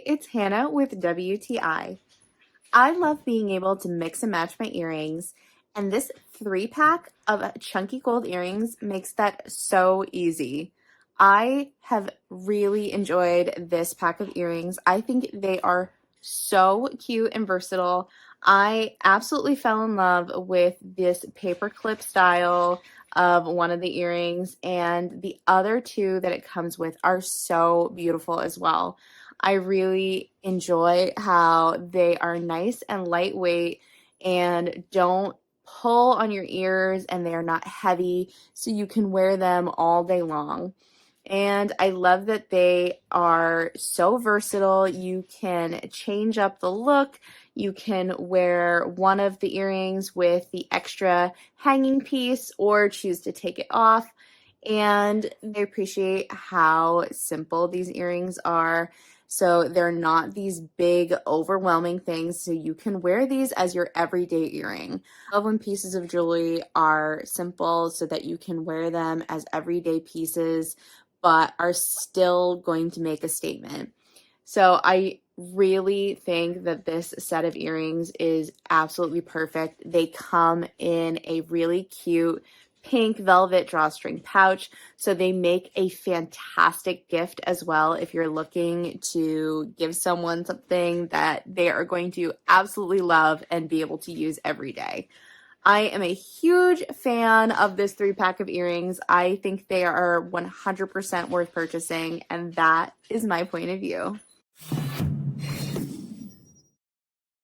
it's Hannah with WTI. I love being able to mix and match my earrings, and this 3-pack of chunky gold earrings makes that so easy. I have really enjoyed this pack of earrings. I think they are so cute and versatile. I absolutely fell in love with this paperclip style of one of the earrings, and the other two that it comes with are so beautiful as well. I really enjoy how they are nice and lightweight and don't pull on your ears, and they are not heavy, so you can wear them all day long. And I love that they are so versatile. You can change up the look. You can wear one of the earrings with the extra hanging piece or choose to take it off. And they appreciate how simple these earrings are. So they're not these big, overwhelming things. So you can wear these as your everyday earring. I love when pieces of jewelry are simple so that you can wear them as everyday pieces, but are still going to make a statement. So I really think that this set of earrings is absolutely perfect. They come in a really cute pink velvet drawstring pouch, so they make a fantastic gift as well if you're looking to give someone something that they are going to absolutely love and be able to use every day. I am a huge fan of this 3-pack of earrings. I think they are 100% worth purchasing, and that is my point of view.